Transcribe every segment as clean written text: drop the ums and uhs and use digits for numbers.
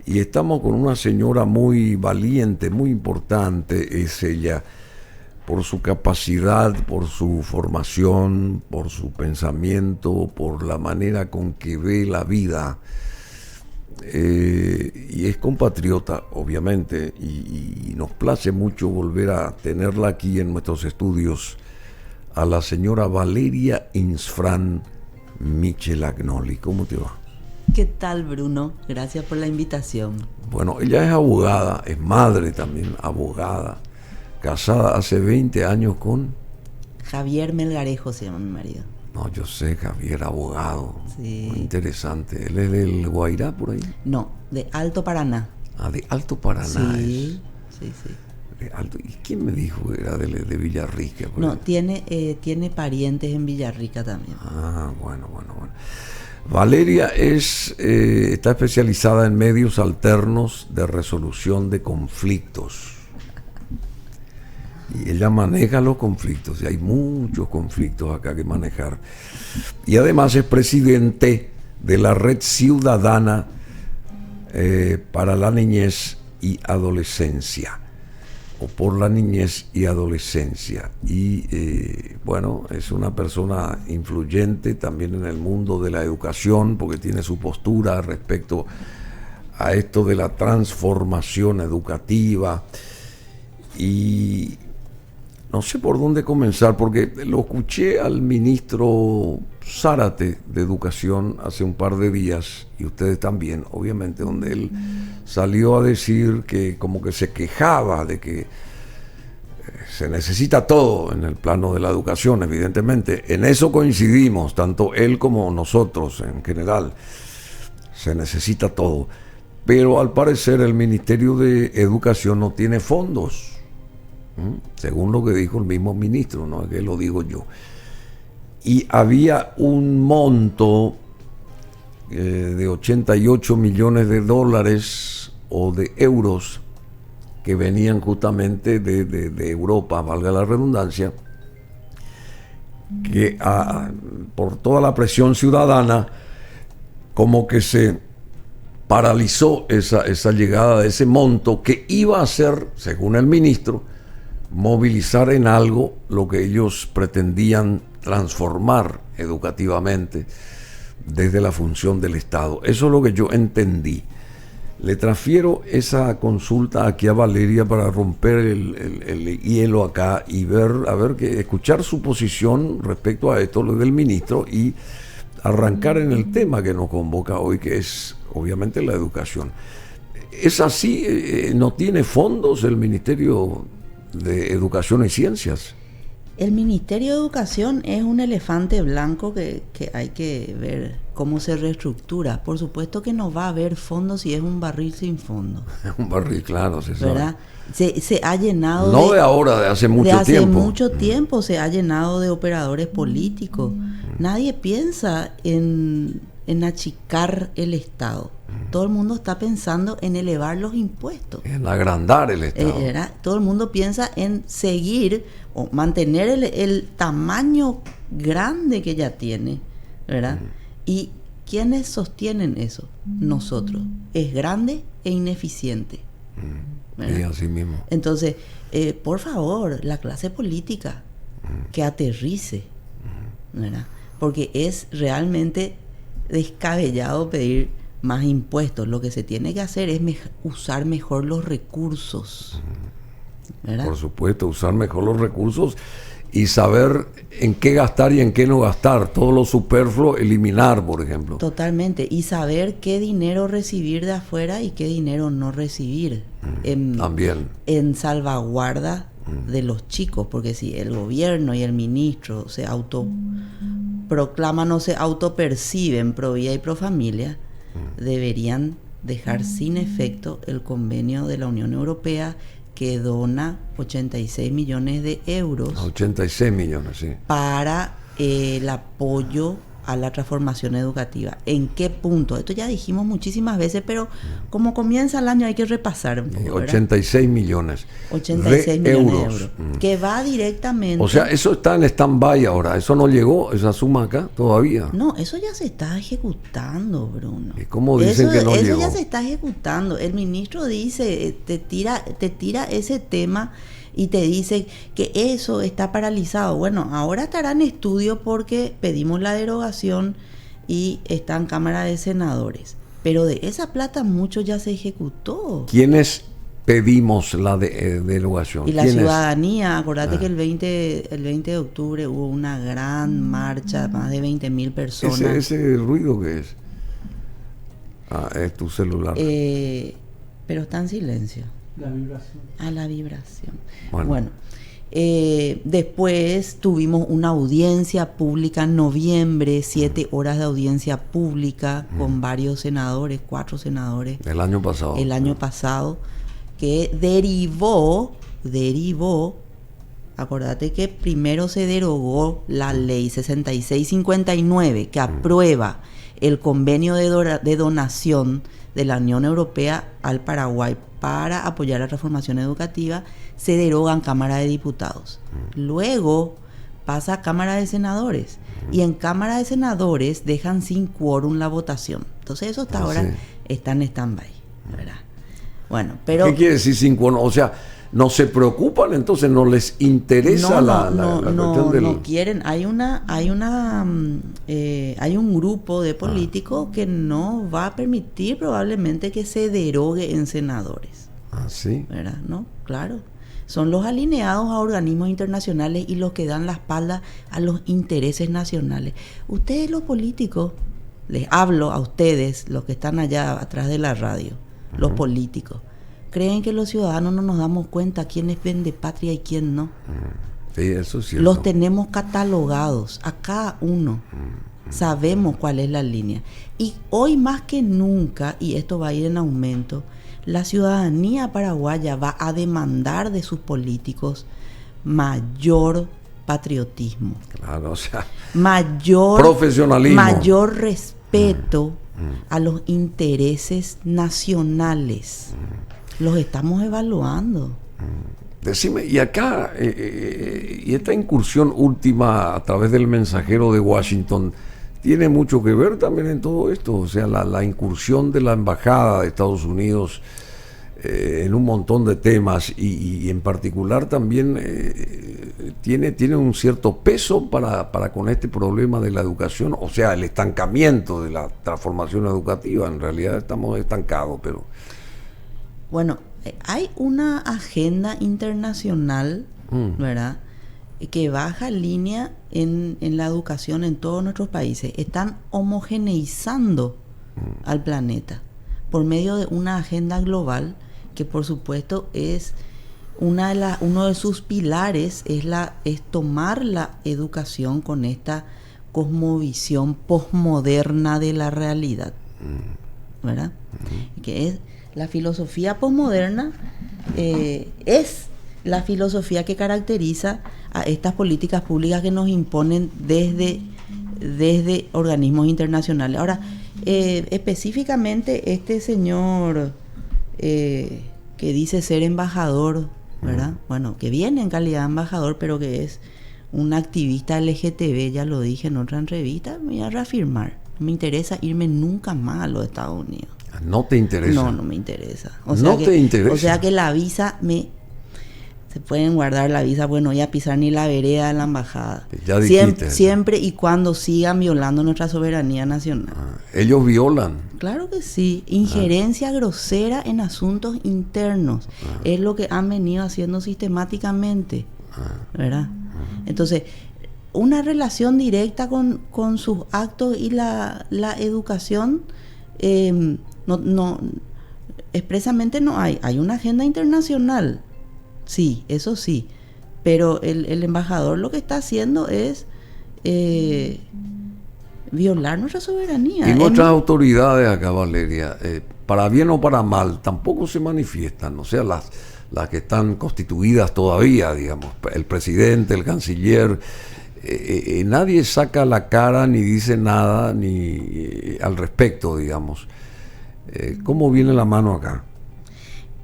Y estamos con una señora muy valiente, muy importante, es ella, por su capacidad, por su formación, por su pensamiento, por la manera con que ve la vida. Y es compatriota, obviamente, y nos place mucho volver a tenerla aquí en nuestros estudios, a la señora Valeria Insfrán Michelagnoli. ¿Cómo te va? ¿Qué tal, Bruno? Gracias por la invitación. Bueno, ella es abogada, es madre también, abogada, casada hace 20 años con... Javier Melgarejo se llama mi marido. No, yo sé, Javier, abogado. Sí. Muy interesante. ¿Él es del Guairá, por ahí? No, de Alto Paraná. Ah, de Alto Paraná. Sí, sí, sí. De Alto. ¿Y quién me dijo que era de Villarrica? No, tiene parientes en Villarrica también. Ah, bueno. Valeria está especializada en medios alternos de resolución de conflictos. Y ella maneja los conflictos, y hay muchos conflictos acá que manejar. Y además es presidente de la Red Ciudadana para la Niñez y Adolescencia, o por la niñez y adolescencia. Y bueno, es una persona influyente también en el mundo de la educación, porque tiene su postura respecto a esto de la transformación educativa. Y no sé por dónde comenzar, porque lo escuché al ministro Zárate de Educación hace un par de días, y ustedes también, obviamente, donde él salió a decir que como que se quejaba de que se necesita todo en el plano de la educación, evidentemente. En eso coincidimos, tanto él como nosotros en general. Se necesita todo. Pero al parecer el Ministerio de Educación no tiene fondos, según lo que dijo el mismo ministro, no es que lo digo yo. Y había un monto de 88 millones de dólares o de euros que venían justamente de Europa, valga la redundancia, que por toda la presión ciudadana como que se paralizó esa llegada de ese monto que iba a ser, según el ministro, movilizar en algo lo que ellos pretendían transformar educativamente desde la función del Estado. Eso es lo que yo entendí. Le transfiero esa consulta aquí a Valeria para romper el hielo acá y escuchar su posición respecto a esto, lo del ministro, y arrancar en el tema que nos convoca hoy, que es obviamente la educación. ¿Es así? ¿No tiene fondos el Ministerio de Educación y Ciencias? El Ministerio de Educación es un elefante blanco que hay que ver cómo se reestructura. Por supuesto que no va a haber fondos si es un barril sin fondo. Un barril, claro, se sabe. ¿Verdad? Se ha llenado no de ahora, de hace mucho tiempo. De hace mucho tiempo se ha llenado de operadores políticos. Nadie piensa en achicar el Estado. Todo el mundo está pensando en elevar los impuestos. En agrandar el Estado. Todo el mundo piensa en seguir o mantener el tamaño grande que ya tiene, ¿verdad? ¿Y quiénes sostienen eso? Nosotros. Es grande e ineficiente. Y así mismo. Entonces, por favor, la clase política que aterrice, ¿verdad? Porque es realmente descabellado pedir más impuestos. Lo que se tiene que hacer es usar mejor los recursos, ¿verdad? Por supuesto, usar mejor los recursos y saber en qué gastar y en qué no gastar. Todo lo superfluo, eliminar, por ejemplo. Totalmente. Y saber qué dinero recibir de afuera y qué dinero no recibir. También. En salvaguarda de los chicos, porque si el gobierno y el ministro se autoproclaman o se autoperciben pro vida y pro familia, deberían dejar sin efecto el convenio de la Unión Europea que dona 86 millones de euros. 86 millones, sí. Para el apoyo a la transformación educativa. ¿En qué punto? Esto ya dijimos muchísimas veces, pero como comienza el año hay que repasar un poco, 86 millones 86 millones de euros. Que va directamente... O sea, eso está en stand-by ahora. Eso no llegó, esa suma acá, todavía. No, eso ya se está ejecutando, Bruno. ¿Y cómo dicen que no llegó? Eso ya se está ejecutando. El ministro dice, te tira ese tema y te dice que eso está paralizado. Bueno, ahora estará en estudio porque pedimos la derogación y está en Cámara de Senadores. Pero de esa plata mucho ya se ejecutó. ¿Quiénes pedimos la derogación? Y la ciudadanía, acordate que el 20 de octubre hubo una gran marcha, más de 20.000 personas. ¿Ese ruido qué es? Es tu celular. Pero está en silencio. La vibración. La vibración. Bueno. Después tuvimos una audiencia pública en noviembre, 7 horas de audiencia pública con varios senadores, 4 senadores. El año pasado. Que derivó, acordate que primero se derogó la ley 6659 que aprueba el convenio de donación de la Unión Europea al Paraguay para apoyar la transformación educativa, se deroga en Cámara de Diputados. Luego pasa a Cámara de Senadores y en Cámara de Senadores dejan sin quórum la votación. Entonces eso hasta ahora está en stand-by, ¿verdad? Bueno, pero... ¿Qué quiere decir sin quórum? O sea, no se preocupan, entonces no les interesa la cuestión del... No quieren. Hay un grupo de políticos que no va a permitir probablemente que se derogue en senadores. ¿Sí? ¿Verdad? ¿No? Claro. Son los alineados a organismos internacionales y los que dan la espalda a los intereses nacionales. Ustedes los políticos, les hablo a ustedes, los que están allá atrás de la radio, los políticos, creen que los ciudadanos no nos damos cuenta quién es vende patria y quién no. Sí, eso es cierto. Los tenemos catalogados, a cada uno. Sabemos cuál es la línea. Y hoy más que nunca, y esto va a ir en aumento, la ciudadanía paraguaya va a demandar de sus políticos mayor patriotismo. Claro, o sea, mayor profesionalismo. Mayor respeto a los intereses nacionales. Los estamos evaluando. Decime, y acá, y esta incursión última a través del mensajero de Washington, ¿tiene mucho que ver también en todo esto? O sea, la incursión de la Embajada de Estados Unidos en un montón de temas y en particular también tiene un cierto peso para con este problema de la educación, o sea, el estancamiento de la transformación educativa. En realidad estamos estancados, pero... Bueno, hay una agenda internacional, ¿verdad?, que baja línea en la educación en todos nuestros países. Están homogeneizando al planeta por medio de una agenda global que, por supuesto, es uno de sus pilares es tomar la educación con esta cosmovisión posmoderna de la realidad, ¿verdad? Que es la filosofía posmoderna, es la filosofía que caracteriza a estas políticas públicas que nos imponen desde organismos internacionales. Ahora, específicamente este señor que dice ser embajador, ¿verdad? Bueno, que viene en calidad de embajador, pero que es un activista LGTB, ya lo dije en otra entrevista, me voy a reafirmar. No me interesa irme nunca más a los Estados Unidos. ¿No te interesa? No me interesa. Interesa. O sea que la visa se pueden guardar la visa, bueno, no voy a pisar ni la vereda de la embajada. Ya dijiste. Siempre y cuando sigan violando nuestra soberanía nacional. ¿Ellos violan? Claro que sí. Injerencia grosera en asuntos internos. Es lo que han venido haciendo sistemáticamente. ¿Verdad? Entonces, una relación directa con sus actos y la educación, no expresamente no hay. Hay una agenda internacional. Sí, eso sí, pero el embajador lo que está haciendo es violar nuestra soberanía. Y nuestras autoridades acá, Valeria, para bien o para mal, tampoco se manifiestan, o sea, las que están constituidas todavía, digamos, el presidente, el canciller, nadie saca la cara ni dice nada ni al respecto, digamos. ¿Cómo viene la mano acá?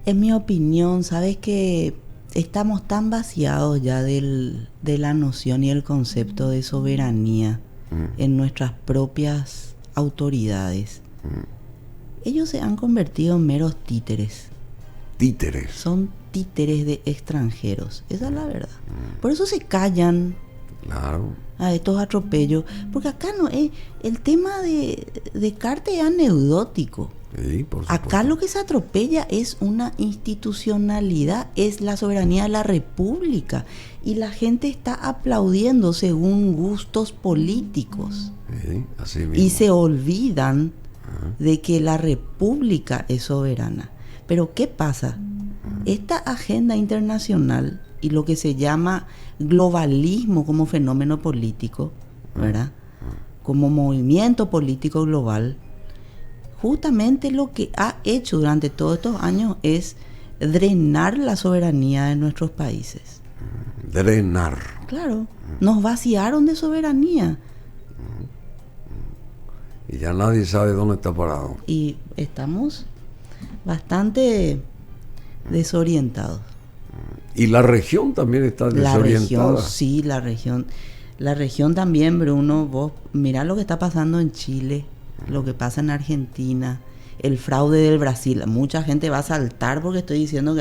En mi opinión, sabes que estamos tan vaciados ya de la noción y el concepto de soberanía en nuestras propias autoridades. Ellos se han convertido en meros títeres. Títeres. Son títeres de extranjeros, esa es la verdad. Por eso se callan. Claro. A estos atropellos, porque acá no es el tema de Cartes es anecdótico. Sí, por supuesto. Acá lo que se atropella es una institucionalidad, es la soberanía de la República, y la gente está aplaudiendo según gustos políticos. Sí, así mismo. Y se olvidan de que la República es soberana. Pero ¿qué pasa? Esta agenda internacional y lo que se llama globalismo como fenómeno político, ¿verdad? Como movimiento político global, justamente lo que ha hecho durante todos estos años es drenar la soberanía de nuestros países. Drenar. Claro, nos vaciaron de soberanía. Y ya nadie sabe dónde está parado. Y estamos bastante desorientados. Y la región también está desorientada. La región, sí, la región también, Bruno. Vos mirá lo que está pasando en Chile, lo que pasa en Argentina, el fraude del Brasil. Mucha gente va a saltar porque estoy diciendo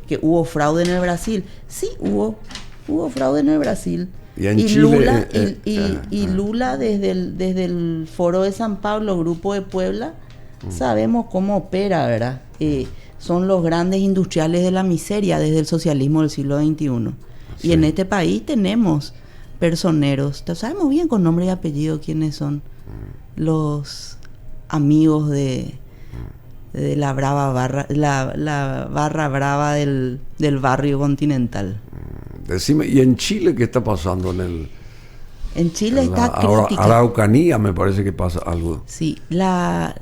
que hubo fraude en el Brasil. Sí, hubo fraude en el Brasil. Y en Chile, Lula desde el Foro de San Pablo, Grupo de Puebla, sabemos cómo opera, ¿verdad? Son los grandes industriales de la miseria desde el socialismo del siglo XXI. Sí. Y en este país tenemos personeros, sabemos bien con nombre y apellido quiénes son los amigos de la brava barra, la barra brava del barrio continental. Decime, ¿y en Chile qué está pasando En Chile está crítica. Araucanía me parece que pasa algo. Sí, la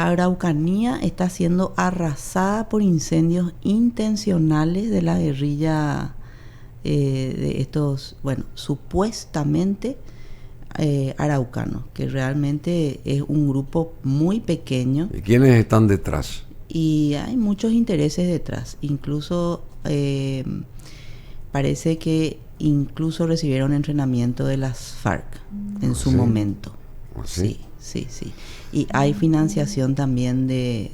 Araucanía está siendo arrasada por incendios intencionales de la guerrilla de estos, supuestamente araucanos, que realmente es un grupo muy pequeño. ¿Y quiénes están detrás? Y hay muchos intereses detrás, incluso parece que incluso recibieron entrenamiento de las FARC en su momento. ¿Sí? Sí. Y hay financiación también de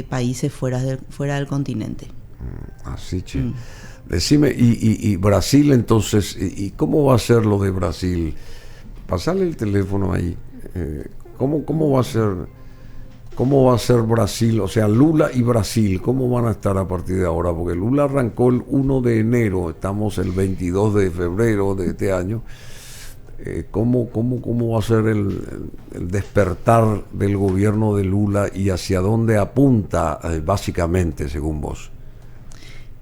países fuera del continente. Así, che. Decime, y Brasil entonces, ¿y cómo va a ser lo de Brasil? Pasale el teléfono ahí. ¿Cómo va a ser? ¿Cómo va a ser Brasil? O sea, Lula y Brasil, ¿cómo van a estar a partir de ahora? Porque Lula arrancó el 1 de enero, estamos el 22 de febrero de este año. ¿Cómo va a ser el despertar del gobierno de Lula y hacia dónde apunta básicamente, según vos?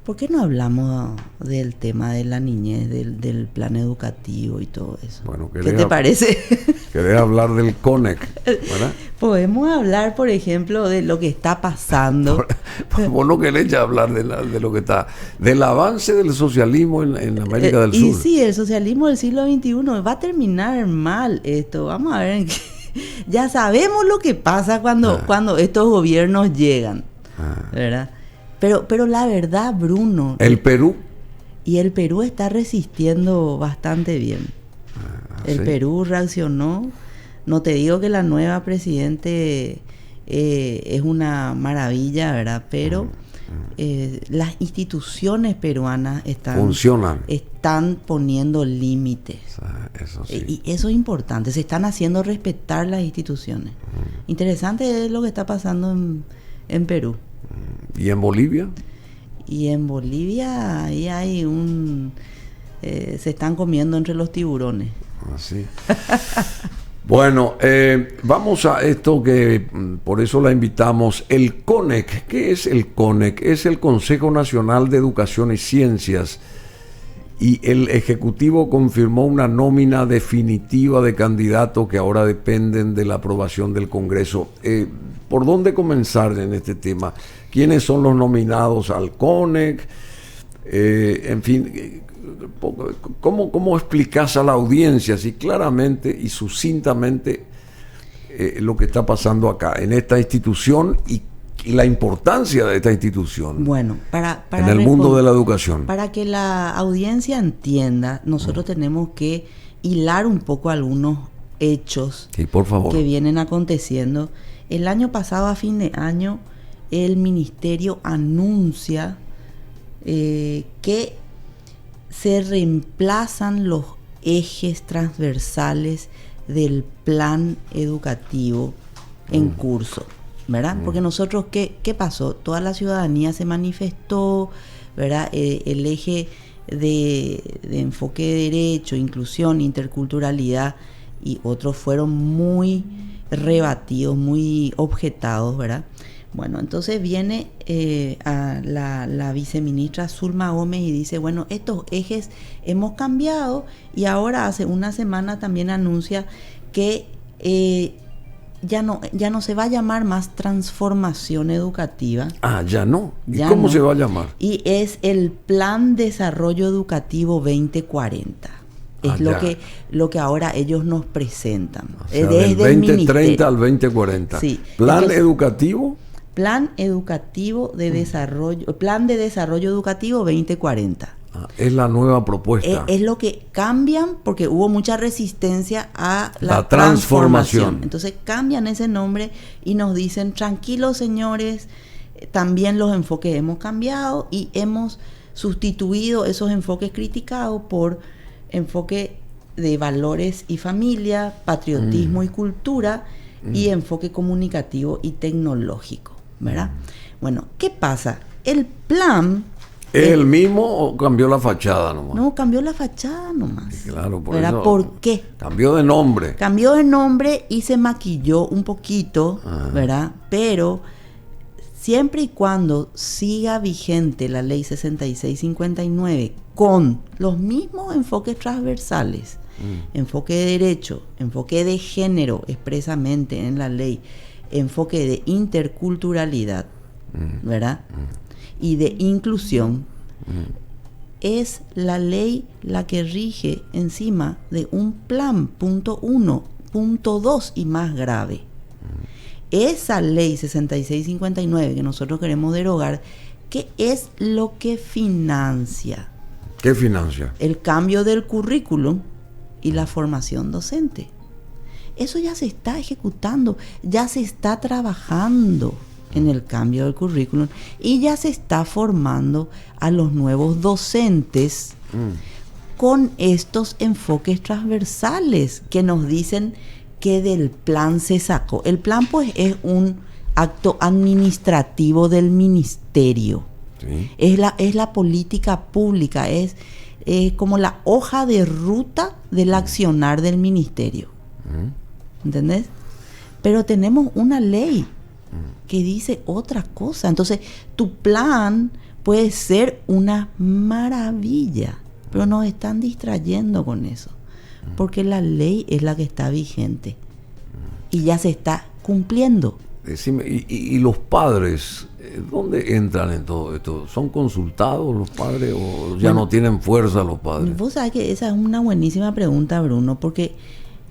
¿Por qué no hablamos del tema de la niñez, del plan educativo y todo eso? Bueno, ¿qué te parece? ¿Querés hablar del CONEC? ¿Verdad? Podemos hablar, por ejemplo, de lo que está pasando. Vos no querés ya hablar de lo que está, del avance del socialismo en América del Sur. Y sí, el socialismo del siglo XXI va a terminar mal esto. Vamos a ver. Ya sabemos lo que pasa cuando estos gobiernos llegan, ¿verdad? Pero la verdad, Bruno... ¿El Perú? Y el Perú está resistiendo bastante bien. El Perú reaccionó. No te digo que la nueva presidente es una maravilla, ¿verdad? Pero las instituciones peruanas están poniendo límites. Eso sí. Y eso es importante. Se están haciendo respetar las instituciones. Interesante es lo que está pasando en Perú. ¿Y en Bolivia? Y en Bolivia ahí hay se están comiendo entre los tiburones. Así. Bueno, vamos a esto que por eso la invitamos. El CONEC. ¿Qué es el CONEC? Es el Consejo Nacional de Educación y Ciencias. Y el Ejecutivo confirmó una nómina definitiva de candidatos que ahora dependen de la aprobación del Congreso. ¿Por dónde comenzar en este tema? ¿Quiénes son los nominados al CONEC? En fin, ¿cómo explicás a la audiencia así claramente y sucintamente lo que está pasando acá, en esta institución y la importancia de esta institución? Bueno, para en el mundo de la educación. Para que la audiencia entienda, nosotros tenemos que hilar un poco algunos hechos sí, por favor, que vienen aconteciendo. El año pasado, a fin de año, el ministerio anuncia que se reemplazan los ejes transversales del plan educativo en curso, ¿verdad? Porque nosotros, ¿qué pasó? Toda la ciudadanía se manifestó, ¿verdad? El eje de enfoque de derecho, inclusión, interculturalidad y otros fueron muy rebatidos, muy objetados, ¿verdad? Bueno, entonces viene a la viceministra Zulma Gómez y dice, bueno, estos ejes hemos cambiado, y ahora hace una semana también anuncia que ya no se va a llamar más transformación educativa. Ah, ya no. ¿Y cómo se va a llamar? Y es el Plan Desarrollo Educativo 2040. Es lo que ahora ellos nos presentan. O sea, del 2030 al 2040. Sí. ¿Plan educativo? Plan educativo de desarrollo, Plan de Desarrollo Educativo 2040. Es la nueva propuesta. Es lo que cambian porque hubo mucha resistencia a la transformación. Entonces cambian ese nombre y nos dicen, tranquilos señores, también los enfoques hemos cambiado y hemos sustituido esos enfoques criticados por enfoque de valores y familia, patriotismo y cultura, y enfoque comunicativo y tecnológico, ¿verdad? Bueno, ¿qué pasa? El plan... ¿Es el mismo o cambió la fachada nomás? No, cambió la fachada nomás. Sí, claro, por ¿verdad? eso. ¿Por qué? Cambió de nombre. Cambió de nombre y se maquilló un poquito, ¿verdad? Pero siempre y cuando siga vigente la ley 6659 con los mismos enfoques transversales, enfoque de derecho, enfoque de género expresamente en la ley, enfoque de interculturalidad, ¿verdad? Y de inclusión, es la ley la que rige encima de un plan, punto 1, punto 2 y más grave. Esa ley 6659 que nosotros queremos derogar, ¿qué es lo que financia? ¿Qué financia? El cambio del currículum y la formación docente. Eso ya se está ejecutando, ya se está trabajando en el cambio del currículum y ya se está formando a los nuevos docentes con estos enfoques transversales que nos dicen que del plan se sacó. El plan pues es un acto administrativo del ministerio. Sí. Es la política pública, es como la hoja de ruta del accionar del ministerio. ¿Entendés? Pero tenemos una ley que dice otra cosa. Entonces, tu plan puede ser una maravilla, pero nos están distrayendo con eso, porque la ley es la que está vigente y ya se está cumpliendo. Decime, ¿y los padres, dónde entran en todo esto? ¿Son consultados los padres o ya no tienen fuerza los padres? Vos sabés que esa es una buenísima pregunta, Bruno, porque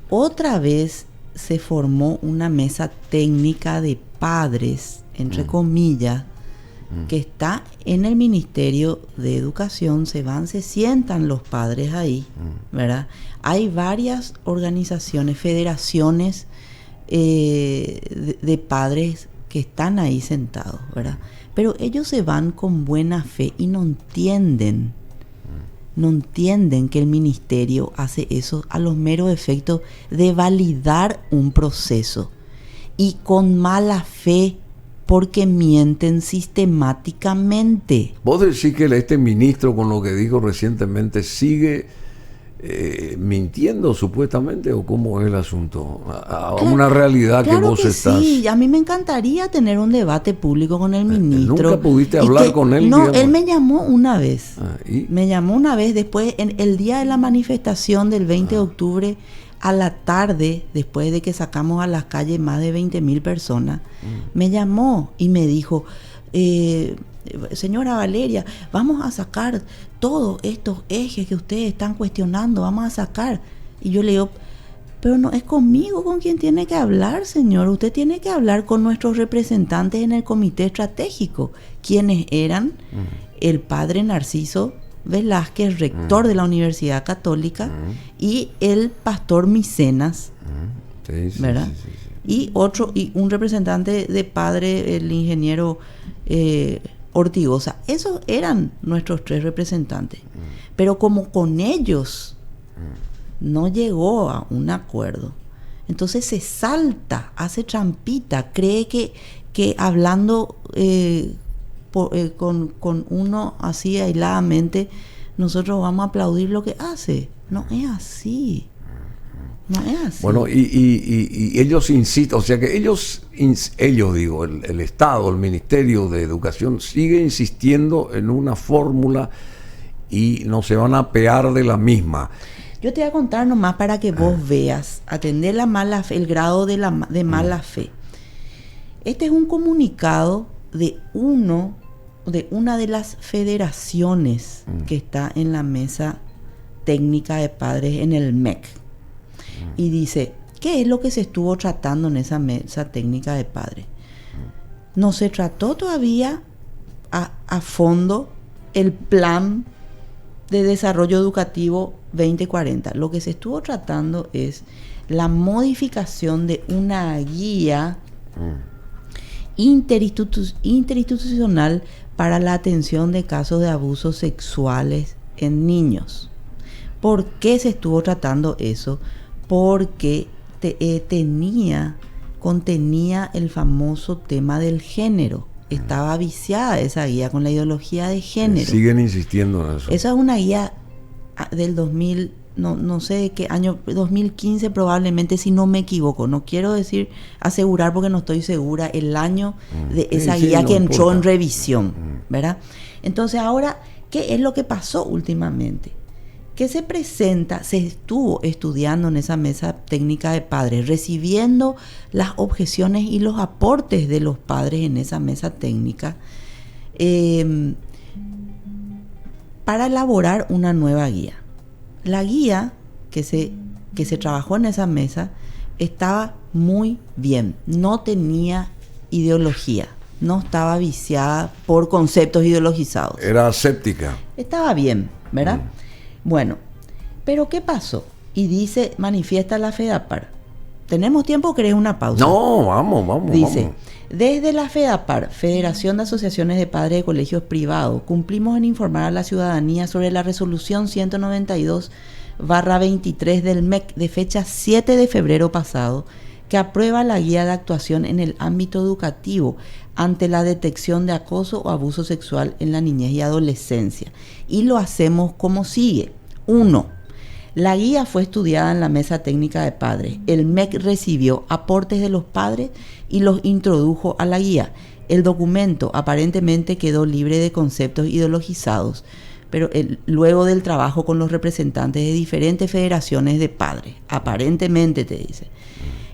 otra vez se formó una mesa técnica de padres, entre comillas, que está en el Ministerio de Educación. Se sientan los padres ahí, ¿verdad? Hay varias organizaciones, federaciones de padres que están ahí sentados, ¿verdad? Pero ellos se van con buena fe y no entienden que el ministerio hace eso a los meros efectos de validar un proceso y con mala fe, porque mienten sistemáticamente. ¿Vos decís que este ministro, con lo que dijo recientemente, sigue mintiendo supuestamente, o cómo es el asunto? A una realidad que vos estás... Sí, a mí me encantaría tener un debate público con el ministro. ¿Nunca pudiste hablar con él? No, digamos? Él me llamó una vez. ¿Y? Me llamó una vez después, en el día de la manifestación del 20 de octubre, a la tarde, después de que sacamos a las calles más de 20.000 personas, me llamó y me dijo, señora Valeria, vamos a sacar todos estos ejes que ustedes están cuestionando, vamos a sacar. Y yo le digo, pero no es conmigo con quien tiene que hablar, señor. Usted tiene que hablar con nuestros representantes en el comité estratégico, quienes eran el padre Narciso Velázquez, rector de la Universidad Católica, y el pastor Micenas, ¿verdad? Y un representante de padre, el ingeniero Ortigosa. Esos eran nuestros 3 representantes. Pero como con ellos no llegó a un acuerdo, entonces se salta, hace trampita, cree que hablando con uno así aisladamente, nosotros vamos a aplaudir lo que hace. No es así. No es así. Bueno, y ellos insisten, o sea que ellos digo, el Estado, el Ministerio de Educación sigue insistiendo en una fórmula y no se van a apear de la misma. Yo te voy a contar nomás para que vos veas, atender la mala fe, el grado de mala fe. Este es un comunicado de una de las federaciones que está en la mesa técnica de padres en el MEC. Y dice, ¿qué es lo que se estuvo tratando en esa mesa técnica de padres? No se trató todavía a fondo el plan de desarrollo educativo 2040. Lo que se estuvo tratando es la modificación de una guía interinstitucional para la atención de casos de abusos sexuales en niños. ¿Por qué se estuvo tratando eso? Porque contenía el famoso tema del género. Estaba viciada esa guía con la ideología de género. Siguen insistiendo en eso. Esa es una guía del 2000, no sé de qué año, 2015 probablemente, si no me equivoco. No quiero asegurar porque no estoy segura el año de esa guía que entró en revisión, ¿verdad? Entonces ahora, ¿qué es lo que pasó últimamente? Que se estuvo estudiando en esa mesa técnica de padres, recibiendo las objeciones y los aportes de los padres en esa mesa técnica, para elaborar una nueva guía. La guía que se trabajó en esa mesa estaba muy bien, no tenía ideología, no estaba viciada por conceptos ideologizados. Era aséptica. Estaba bien, ¿verdad? Bueno, pero ¿qué pasó? Y manifiesta la FEDAPAR. ¿Tenemos tiempo o querés una pausa? No, vamos. Dice, desde la FEDAPAR, Federación de Asociaciones de Padres de Colegios Privados, cumplimos en informar a la ciudadanía sobre la resolución 192/23 del MEC de fecha 7 de febrero pasado, que aprueba la guía de actuación en el ámbito educativo ante la detección de acoso o abuso sexual en la niñez y adolescencia. Y lo hacemos como sigue. 1. La guía fue estudiada en la mesa técnica de padres. El MEC recibió aportes de los padres y los introdujo a la guía. El documento aparentemente quedó libre de conceptos ideologizados, pero luego del trabajo con los representantes de diferentes federaciones de padres, aparentemente te dice.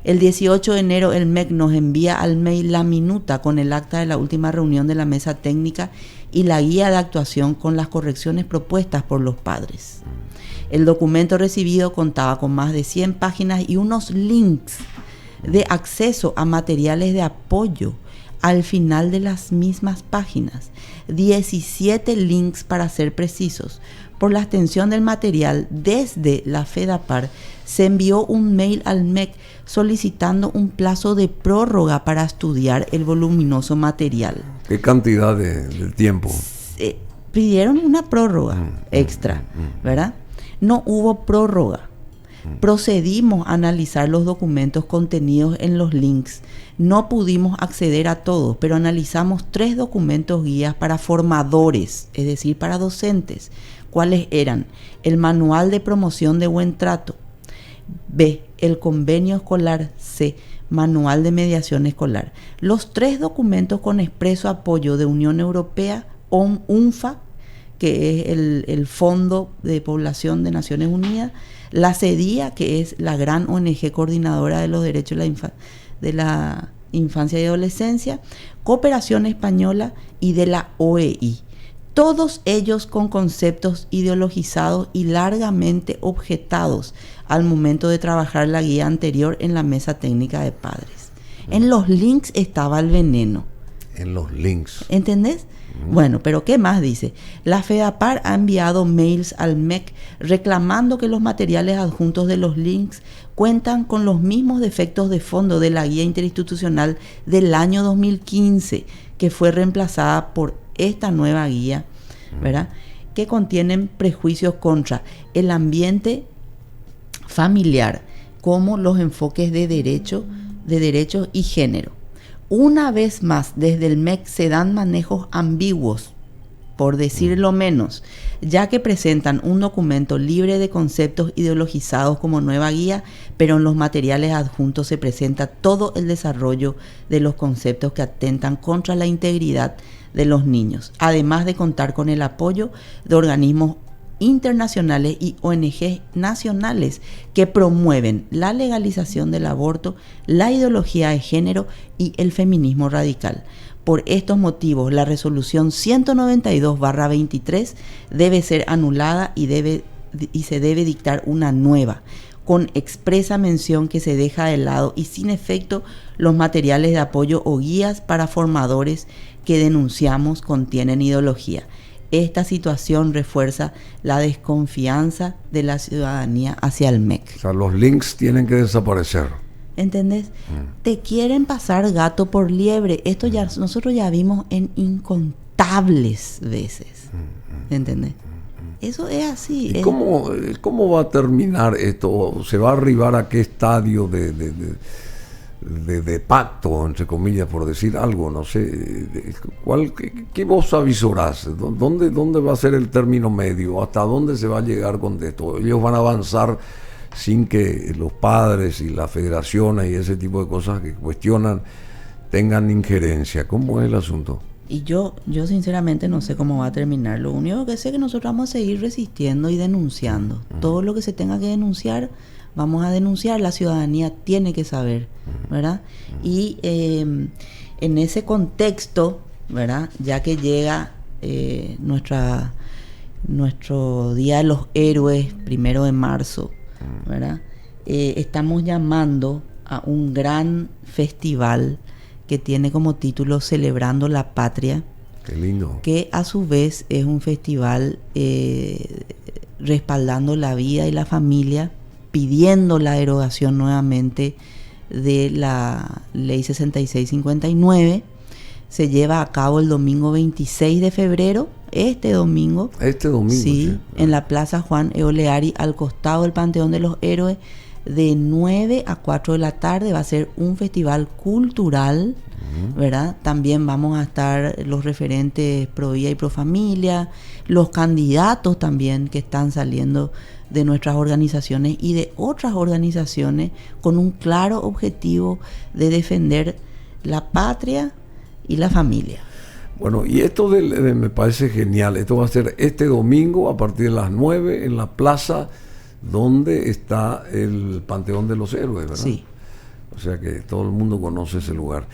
El 18 de enero el MEC nos envía al mail la minuta con el acta de la última reunión de la mesa técnica y la guía de actuación con las correcciones propuestas por los padres. El documento recibido contaba con más de 100 páginas y unos links de acceso a materiales de apoyo al final de las mismas páginas. 17 links para ser precisos. Por la extensión del material desde la FEDAPAR se envió un mail al MEC solicitando un plazo de prórroga para estudiar el voluminoso material. ¿Qué cantidad de tiempo? Pidieron una prórroga extra, ¿verdad? No hubo prórroga. Procedimos a analizar los documentos contenidos en los links. No pudimos acceder a todos, pero analizamos 3 documentos guías para formadores, es decir, para docentes. ¿Cuáles eran? El Manual de Promoción de Buen Trato. B. El Convenio Escolar. C. Manual de Mediación Escolar. Los 3 documentos con expreso apoyo de Unión Europea, UNFA, que es el Fondo de Población de Naciones Unidas, la CEDIA, que es la gran ONG coordinadora de los derechos de la infancia y adolescencia, Cooperación Española y de la OEI. Todos ellos con conceptos ideologizados y largamente objetados al momento de trabajar la guía anterior en la mesa técnica de padres. En los links estaba el veneno. En los links. ¿Entendés? Bueno, pero ¿qué más dice? La FEDAPAR ha enviado mails al MEC reclamando que los materiales adjuntos de los links cuentan con los mismos defectos de fondo de la guía interinstitucional del año 2015, que fue reemplazada por esta nueva guía, ¿verdad? Que contienen prejuicios contra el ambiente familiar, como los enfoques de derechos y género. Una vez más, desde el MEC se dan manejos ambiguos, por decirlo menos, ya que presentan un documento libre de conceptos ideologizados como nueva guía, pero en los materiales adjuntos se presenta todo el desarrollo de los conceptos que atentan contra la integridad de los niños, además de contar con el apoyo de organismos internacionales y ONG nacionales que promueven la legalización del aborto, la ideología de género y el feminismo radical. Por estos motivos, la resolución 192/23 debe ser anulada y se debe dictar una nueva, con expresa mención que se deja de lado y sin efecto los materiales de apoyo o guías para formadores que denunciamos contienen ideología. Esta situación refuerza la desconfianza de la ciudadanía hacia el MEC. O sea, los links tienen que desaparecer. ¿Entendés? Te quieren pasar gato por liebre. Esto ya nosotros ya vimos en incontables veces. ¿Entendés? Eso es así. ¿Y cómo va a terminar esto? ¿Se va a arribar a qué estadio de pacto, entre comillas, por decir algo? No sé. ¿Qué vos avisorás? ¿Dónde va a ser el término medio? ¿Hasta dónde se va a llegar con esto? ¿Ellos van a avanzar sin que los padres y las federaciones y ese tipo de cosas que cuestionan tengan injerencia? ¿Cómo es el asunto? Y yo sinceramente no sé cómo va a terminar. Lo único que sé es que nosotros vamos a seguir resistiendo y denunciando. Todo lo que se tenga que denunciar, vamos a denunciar. La ciudadanía tiene que saber, ¿verdad? Y en ese contexto, ¿verdad? Ya que llega nuestro Día de los Héroes, 1 de marzo, ¿verdad? Estamos llamando a un gran festival que tiene como título Celebrando la Patria. Qué lindo. Que a su vez es un festival respaldando la vida y la familia, pidiendo la derogación nuevamente de la Ley 6659. Se lleva a cabo el domingo 26 de febrero, este domingo. Sí, en la Plaza Juan Eoleari, al costado del Panteón de los Héroes, de 9 a 4 de la tarde. Va a ser un festival cultural, ¿verdad? También vamos a estar los referentes pro vida y pro familia, los candidatos también que están saliendo de nuestras organizaciones y de otras organizaciones con un claro objetivo de defender la patria y la familia. Bueno, y esto me parece genial. Esto va a ser este domingo a partir de las 9 en la plaza donde está el Panteón de los Héroes, ¿verdad? Sí. O sea que todo el mundo conoce ese lugar.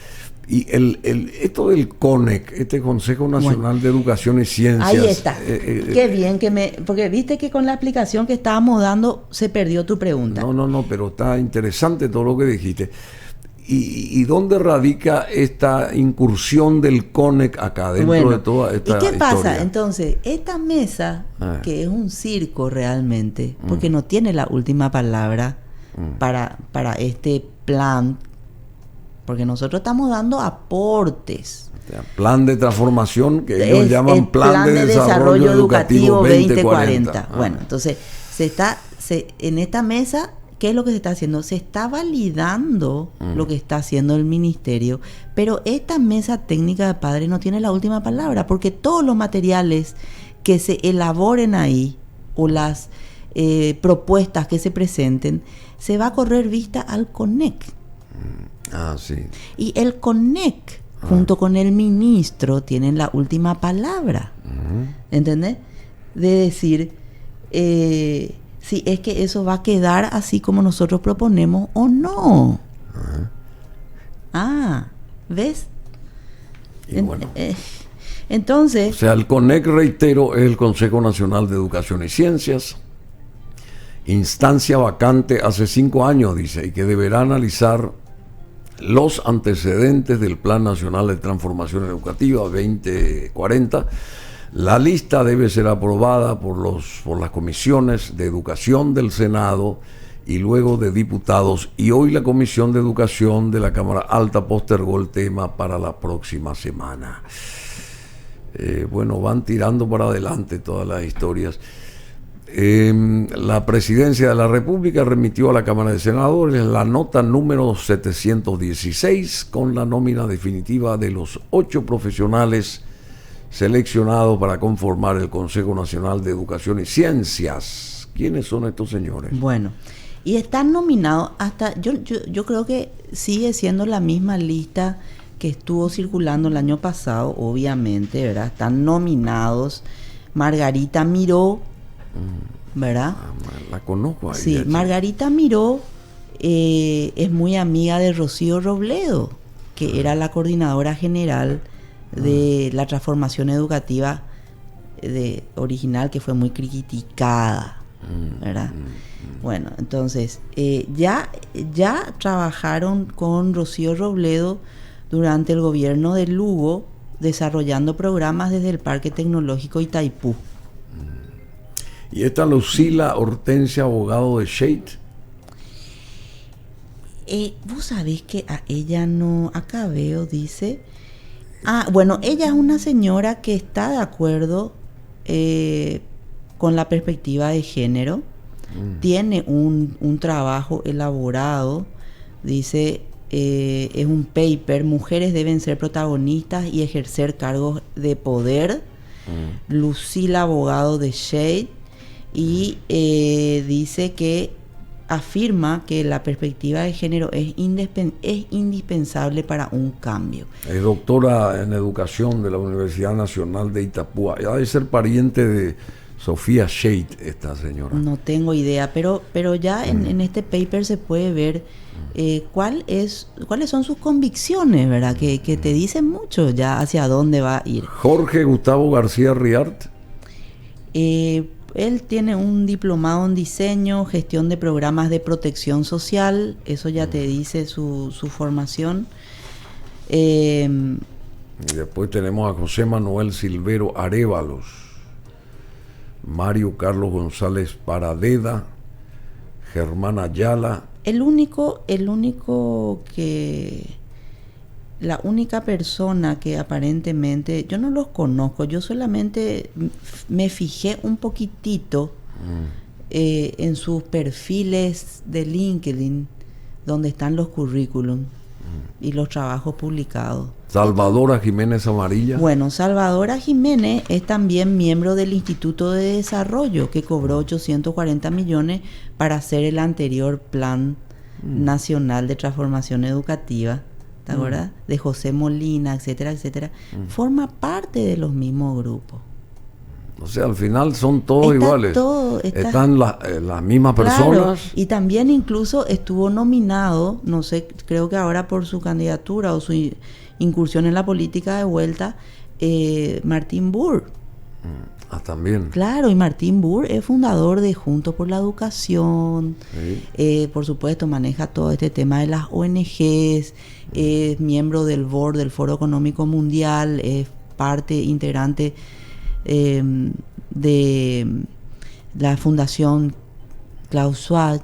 Y esto del CONEC, este Consejo Nacional de Educación y Ciencias. Ahí está. Qué bien porque viste que con la explicación que estábamos dando se perdió tu pregunta. No, pero está interesante todo lo que dijiste. ¿Y dónde radica esta incursión del CONEC acá dentro de toda esta historia? ¿Y qué pasa? Entonces, esta mesa, que es un circo realmente, porque no tiene la última palabra para este plan, porque nosotros estamos dando aportes. Plan de transformación que ellos llaman Plan de Desarrollo Educativo 2040. Bueno, entonces en esta mesa, ¿qué es lo que se está haciendo? Se está validando lo que está haciendo el ministerio, pero esta mesa técnica de padres no tiene la última palabra, porque todos los materiales que se elaboren ahí o las propuestas que se presenten, se va a correr vista al CONEC. Sí. Y el CONEC, junto con el ministro, tienen la última palabra. ¿Entendés? De decir, si es que eso va a quedar así como nosotros proponemos o no. ¿Ves? Y bueno. Entonces... O sea, el CONEC, reitero, es el Consejo Nacional de Educación y Ciencias, instancia vacante hace 5 años, dice, y que deberá analizar los antecedentes del Plan Nacional de Transformación Educativa 2040. La lista debe ser aprobada por las comisiones de educación del Senado y luego de diputados, y hoy la Comisión de Educación de la Cámara Alta postergó el tema para la próxima semana. Bueno, van tirando para adelante todas las historias. La Presidencia de la República remitió a la Cámara de Senadores la nota número 716 con la nómina definitiva de los 8 profesionales seleccionados para conformar el Consejo Nacional de Educación y Ciencias. ¿Quiénes son estos señores? Bueno, y están nominados hasta, yo creo que sigue siendo la misma lista que estuvo circulando el año pasado, obviamente, ¿verdad? Están nominados Margarita Miró, ¿verdad? La conozco ahí. Sí, Margarita Miró es muy amiga de Rocío Robledo, que era la coordinadora general de la transformación educativa original, que fue muy criticada, ¿verdad? Bueno, entonces ya trabajaron con Rocío Robledo durante el gobierno de Lugo, desarrollando programas desde el Parque Tecnológico Itaipú. ¿Y esta Lucila Hortensia, abogado de Shade? Vos sabés que a ella no, acá veo, dice... bueno, ella es una señora que está de acuerdo con la perspectiva de género, tiene un trabajo elaborado, dice, es un paper, mujeres deben ser protagonistas y ejercer cargos de poder, Lucila, abogado de Shade, y dice que afirma que la perspectiva de género es indispensable para un cambio. Es doctora en educación de la Universidad Nacional de Itapúa. Debe ser pariente de Sofía Shade, esta señora. No tengo idea, pero ya en este paper se puede ver cuáles son sus convicciones, ¿verdad? Que te dicen mucho ya hacia dónde va a ir. Jorge Gustavo García Riart. Él tiene un diplomado en diseño, gestión de programas de protección social, eso ya te dice su formación. Y después tenemos a José Manuel Silvero Arévalos, Mario Carlos González Paradeda, Germán Ayala. La única persona que aparentemente, yo no los conozco, yo solamente me fijé un poquitito en sus perfiles de LinkedIn, donde están los currículum y los trabajos publicados. Salvadora Jiménez Amarilla. Bueno, Salvadora Jiménez es también miembro del Instituto de Desarrollo, que cobró 840 millones para hacer el anterior Plan Nacional de Transformación Educativa. ¿Te acuerdas? De José Molina, etcétera, etcétera. Forma parte de los mismos grupos. O sea, al final son todos iguales. Están las mismas personas. Claro, y también incluso estuvo nominado, no sé, creo que ahora por su candidatura o su incursión en la política de vuelta, Martín Burr. También. Claro, y Martín Burr es fundador de Juntos por la Educación. Sí. Por supuesto, maneja todo este tema de las ONGs, es miembro del board del Foro Económico Mundial, es parte integrante de la Fundación Klaus Schwab,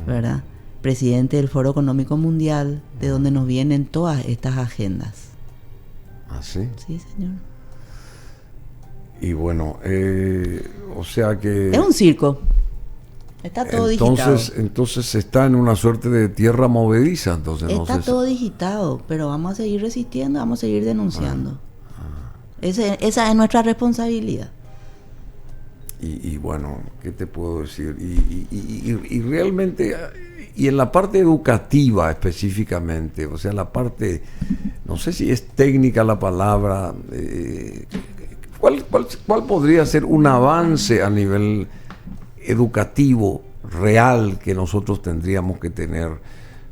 ¿verdad? Presidente del Foro Económico Mundial, de donde nos vienen todas estas agendas. ¿Ah, sí? Sí, señor. Y bueno, o sea que... Es un circo. Está todo digitado. Entonces está en una suerte de tierra movediza. Entonces, está todo digitado, pero vamos a seguir resistiendo, vamos a seguir denunciando. Esa es nuestra responsabilidad. Y bueno, ¿qué te puedo decir? Y realmente, y en la parte educativa específicamente, o sea, la parte, no sé si es técnica la palabra... ¿Cuál podría ser un avance a nivel educativo real que nosotros tendríamos que tener?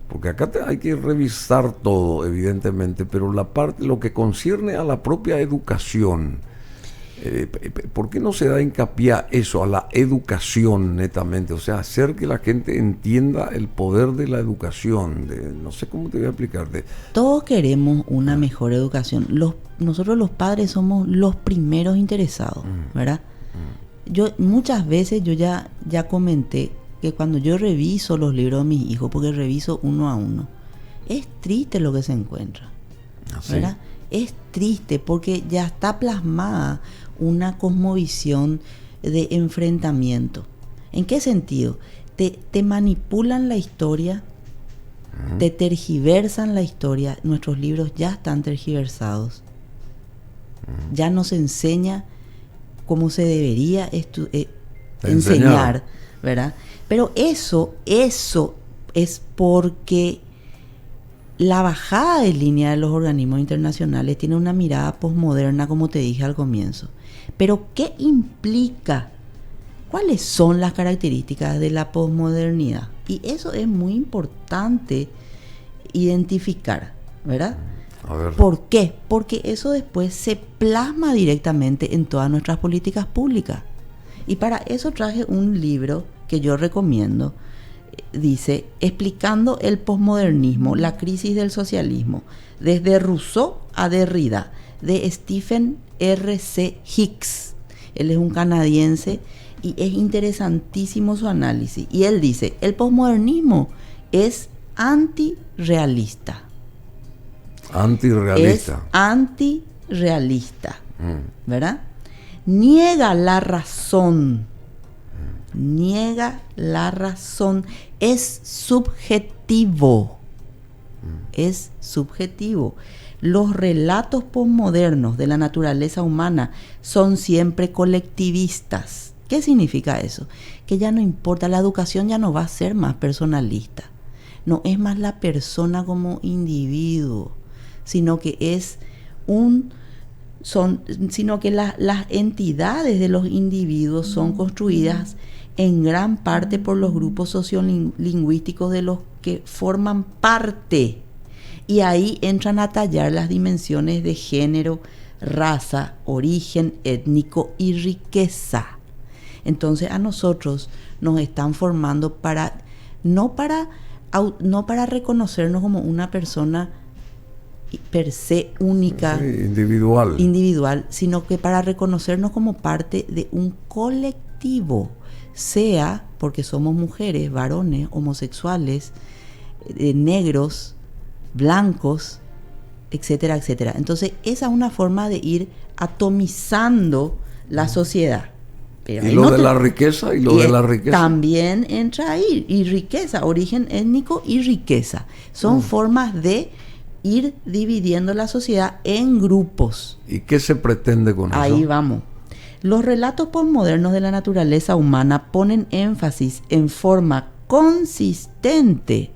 Porque acá hay que revisar todo, evidentemente, pero lo que concierne a la propia educación, ¿por qué no se da hincapié a eso, a la educación netamente? O sea, hacer que la gente entienda el poder de la educación. No sé cómo te voy a explicar. Todos queremos una mejor educación. Nosotros los padres somos los primeros interesados, ¿verdad? Muchas veces yo ya comenté que cuando yo reviso los libros de mis hijos, porque reviso uno a uno, es triste lo que se encuentra, ¿verdad? Es triste porque ya está plasmada una cosmovisión de enfrentamiento. ¿En qué sentido? Te manipulan la historia, te tergiversan la historia. Nuestros libros ya están tergiversados. Ya no se enseña como se debería enseñar, ¿verdad? Pero eso es porque la bajada de línea de los organismos internacionales tiene una mirada posmoderna, como te dije al comienzo. Pero ¿qué implica? ¿Cuáles son las características de la posmodernidad? Y eso es muy importante identificar, ¿verdad? A ver. ¿Por qué? Porque eso después se plasma directamente en todas nuestras políticas públicas. Y para eso traje un libro que yo recomiendo. Dice, explicando el posmodernismo, la crisis del socialismo, desde Rousseau a Derrida, de Stephen R.C. Hicks. Él es un canadiense y es interesantísimo su análisis. Y él dice, el posmodernismo es antirrealista. Antirrealista. Es antirrealista, ¿verdad? Niega la razón. Niega la razón. Es subjetivo. Es subjetivo. Los relatos posmodernos de la naturaleza humana son siempre colectivistas. ¿Qué significa eso? Que ya no importa, la educación ya no va a ser más personalista. No es más la persona como individuo, sino que las entidades de los individuos son construidas en gran parte por los grupos sociolingüísticos de los que forman parte. Y ahí entran a tallar las dimensiones de género, raza, origen étnico y riqueza. Entonces a nosotros nos están formando no para reconocernos como una persona per se única, sí, individual, sino que para reconocernos como parte de un colectivo, sea porque somos mujeres, varones, homosexuales, negros, blancos, etcétera, etcétera. Entonces esa es una forma de ir atomizando la sociedad. Pero y lo de la riqueza, también entra ahí, y riqueza, origen étnico y riqueza. Son formas de ir dividiendo la sociedad en grupos. ¿Y qué se pretende con eso? Ahí vamos. Los relatos posmodernos de la naturaleza humana ponen énfasis en forma consistente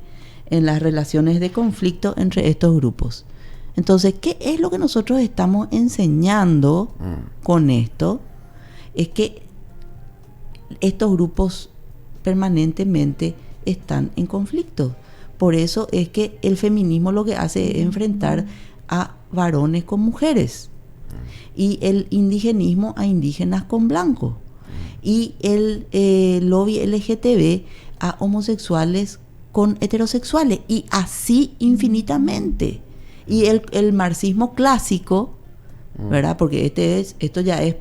en las relaciones de conflicto entre estos grupos. Entonces, ¿qué es lo que nosotros estamos enseñando con esto? Es que estos grupos permanentemente están en conflicto. Por eso es que el feminismo lo que hace es enfrentar a varones con mujeres, y el indigenismo a indígenas con blancos, y el lobby LGTB a homosexuales con heterosexuales, y así infinitamente. Y el marxismo clásico, ¿verdad? Porque esto ya es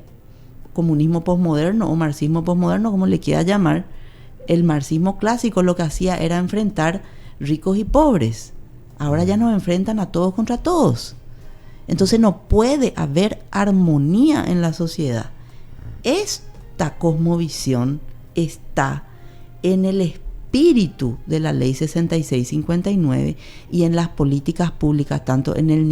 comunismo posmoderno o marxismo posmoderno, como le quiera llamar. El marxismo clásico lo que hacía era enfrentar ricos y pobres. Ahora ya nos enfrentan a todos contra todos. Entonces no puede haber armonía en la sociedad. Esta cosmovisión está en el espíritu de la Ley 6659 y en las políticas públicas, tanto en el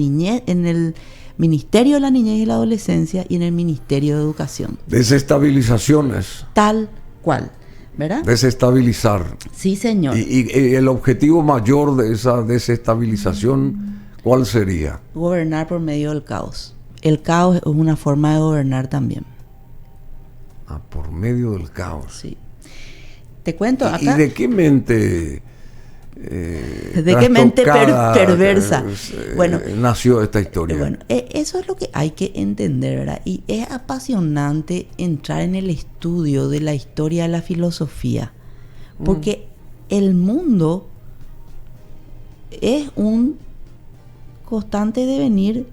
Ministerio de la Niñez y la Adolescencia y en el Ministerio de Educación. Desestabilizaciones. Tal cual, ¿verdad? Desestabilizar. Sí, señor. Y el objetivo mayor de esa desestabilización, ¿cuál sería? Gobernar por medio del caos. El caos es una forma de gobernar también. Por medio del caos. Sí. Te cuento ¿Y acá. de qué mente ¿De qué mente perversa? Bueno, nació esta historia? Bueno, eso es lo que hay que entender, ¿verdad? Y es apasionante entrar en el estudio de la historia de la filosofía, porque el mundo es un constante devenir.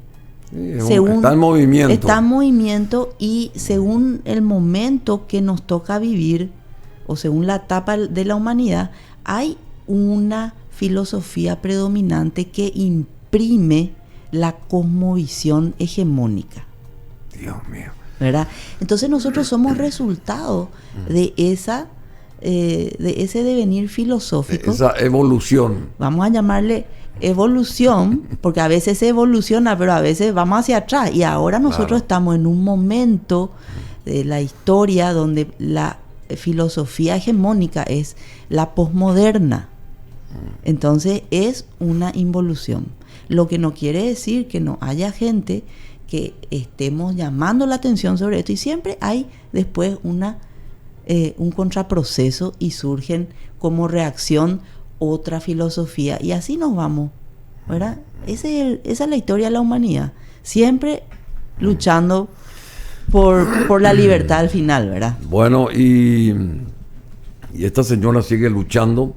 Está en movimiento. Está en movimiento, y según el momento que nos toca vivir, o según la etapa de la humanidad, hay una filosofía predominante que imprime la cosmovisión hegemónica. Dios mío. ¿Verdad? Entonces nosotros somos resultado de ese devenir filosófico. Esa evolución. Vamos a llamarle evolución, porque a veces se evoluciona, pero a veces vamos hacia atrás. Y ahora nosotros estamos en un momento de la historia donde la filosofía hegemónica es la posmoderna. Entonces es una involución. Lo que no quiere decir que no haya gente que estemos llamando la atención sobre esto, y siempre hay después un contraproceso y surgen como reacción otra filosofía, y así nos vamos, ¿verdad? Esa es la historia de la humanidad, siempre luchando por la libertad al final, ¿verdad? Bueno, y esta señora sigue luchando,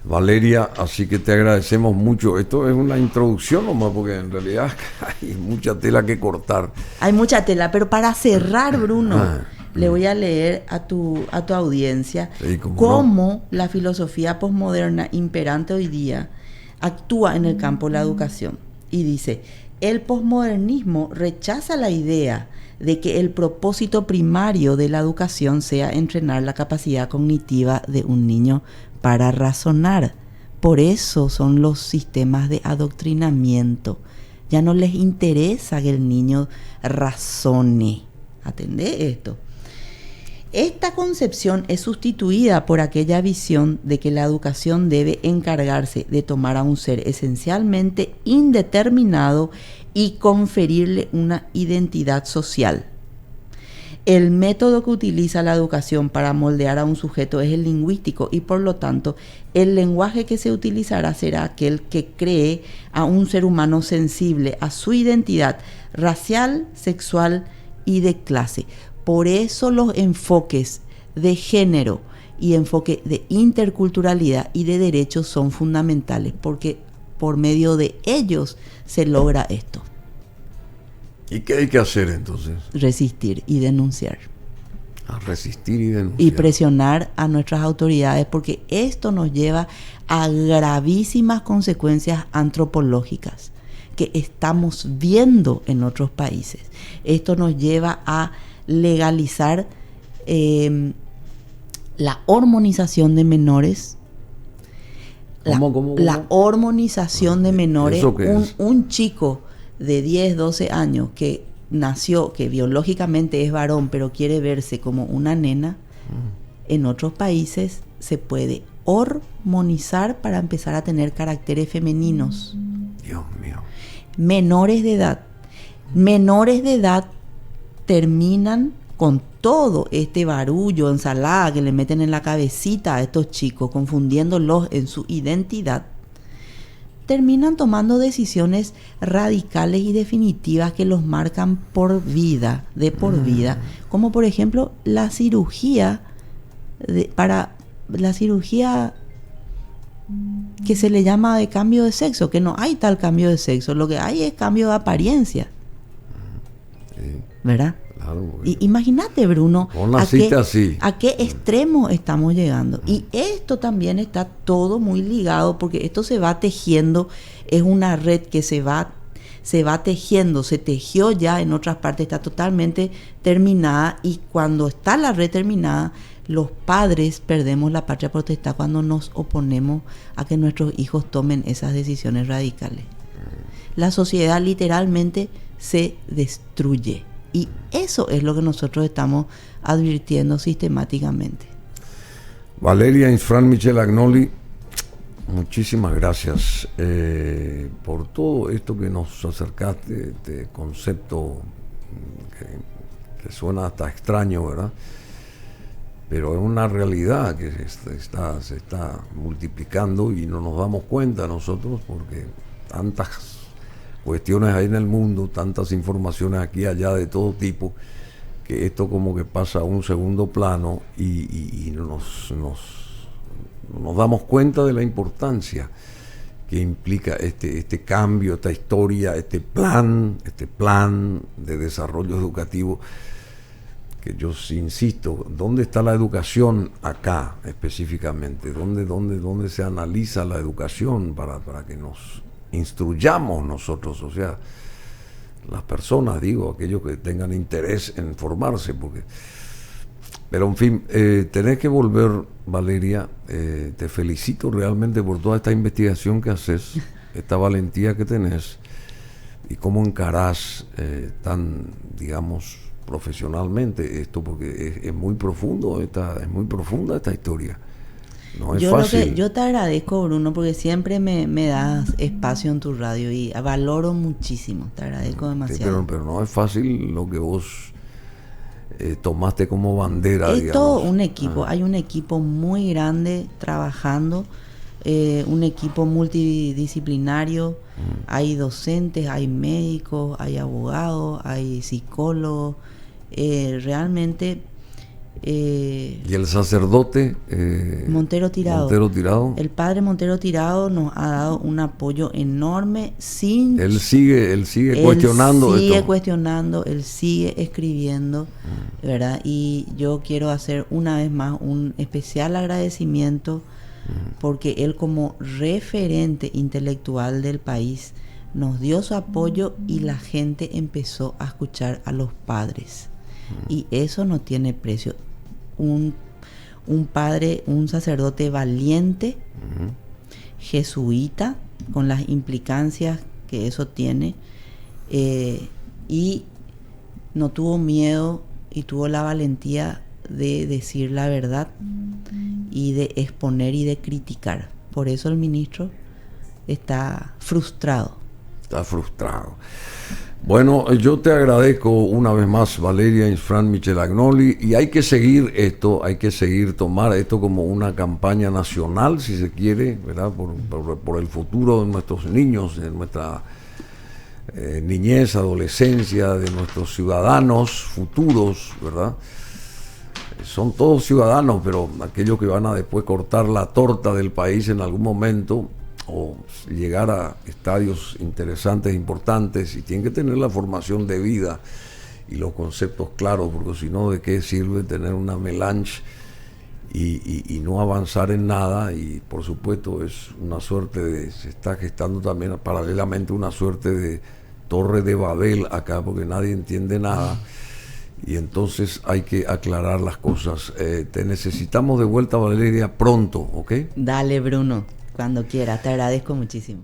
Valeria, así que te agradecemos mucho. Esto es una introducción nomás, porque en realidad hay mucha tela que cortar. Hay mucha tela, pero para cerrar, Bruno, le voy a leer a tu audiencia cómo la filosofía posmoderna imperante hoy día actúa en el campo de la educación. Y dice: el posmodernismo rechaza la idea de que el propósito primario de la educación sea entrenar la capacidad cognitiva de un niño para razonar. Por eso son los sistemas de adoctrinamiento. Ya no les interesa que el niño razone. Atendé esto. Esta concepción es sustituida por aquella visión de que la educación debe encargarse de tomar a un ser esencialmente indeterminado y conferirle una identidad social. El método que utiliza la educación para moldear a un sujeto es el lingüístico, y por lo tanto el lenguaje que se utilizará será aquel que cree a un ser humano sensible a su identidad racial, sexual y de clase. Por eso los enfoques de género y enfoque de interculturalidad y de derechos son fundamentales, porque por medio de ellos se logra esto. ¿Y qué hay que hacer entonces? Resistir y denunciar. A resistir y denunciar. Y presionar a nuestras autoridades, porque esto nos lleva a gravísimas consecuencias antropológicas que estamos viendo en otros países. Esto nos lleva a legalizar la hormonización de menores. ¿Cómo? La hormonización de menores. ¿Eso qué es? Un chico de 10, 12 años que nació, que biológicamente es varón, pero quiere verse como una nena, en otros países se puede hormonizar para empezar a tener caracteres femeninos. Dios mío. Menores de edad terminan con todo este barullo, ensalada que le meten en la cabecita a estos chicos, confundiéndolos en su identidad. Terminan tomando decisiones radicales y definitivas que los marcan por vida, de por vida, como por ejemplo la cirugía que se le llama de cambio de sexo, que no hay tal cambio de sexo, lo que hay es cambio de apariencia. Sí. ¿Verdad? Claro, imagínate, Bruno, a qué extremo estamos llegando. Y esto también está todo muy ligado, porque esto se va tejiendo, es una red que se va tejiendo, se tejió ya en otras partes, está totalmente terminada, y cuando está la red terminada, los padres perdemos la patria potestad cuando nos oponemos a que nuestros hijos tomen esas decisiones radicales. La sociedad literalmente se destruye. Y eso es lo que nosotros estamos advirtiendo sistemáticamente. Valeria Infran Michel Agnoli, muchísimas gracias por todo esto que nos acercaste, este concepto que suena hasta extraño, ¿verdad? pero es una realidad que se está multiplicando y no nos damos cuenta nosotros porque tantas cuestiones hay en el mundo, tantas informaciones aquí y allá de todo tipo, que esto como que pasa a un segundo plano y no nos damos cuenta de la importancia que implica este cambio, esta historia, este plan de desarrollo educativo, que yo insisto, ¿dónde está la educación acá específicamente? ¿Dónde se analiza la educación para que nos instruyamos nosotros? O sea, las personas, digo, aquellos que tengan interés en formarse, pero en fin, tenés que volver, Valeria, te felicito realmente por toda esta investigación que haces, esta valentía que tenés y cómo encarás tan, digamos, profesionalmente esto, porque es muy profundo, es muy profunda esta historia. No es fácil. Yo te agradezco, Bruno, porque siempre me das espacio en tu radio y valoro muchísimo, te agradezco demasiado. Sí, pero no es fácil lo que vos tomaste como bandera, es digamos. todo un equipo, hay un equipo muy grande trabajando, un equipo multidisciplinario, hay docentes, hay médicos, hay abogados, hay psicólogos, realmente... y el sacerdote Montero Tirado. El padre Montero Tirado nos ha dado un apoyo enorme sin... Él sigue cuestionando esto. Él sigue escribiendo, ¿verdad? Y yo quiero hacer una vez más un especial agradecimiento porque él, como referente intelectual del país, nos dio su apoyo y la gente empezó a escuchar a los padres. Y eso no tiene precio. Un padre, un sacerdote valiente, jesuita, con las implicancias que eso tiene, y no tuvo miedo y tuvo la valentía de decir la verdad y de exponer y de criticar. Por eso el ministro está frustrado. Bueno, yo te agradezco una vez más, Valeria Infran Michelagnoli, y hay que seguir esto, tomar esto como una campaña nacional, si se quiere, ¿verdad? Por el futuro de nuestros niños, de nuestra niñez, adolescencia, de nuestros ciudadanos futuros, ¿verdad? Son todos ciudadanos, pero aquellos que van a después cortar la torta del país en algún momento, o llegar a estadios interesantes, importantes, y tienen que tener la formación debida y los conceptos claros, porque si no, ¿de qué sirve tener una melange y no avanzar en nada? Y por supuesto es una suerte se está gestando también paralelamente una suerte de torre de Babel acá, porque nadie entiende nada, y entonces hay que aclarar las cosas. Te necesitamos de vuelta, Valeria, pronto, ¿ok? Dale, Bruno. Cuando quieras, te agradezco muchísimo.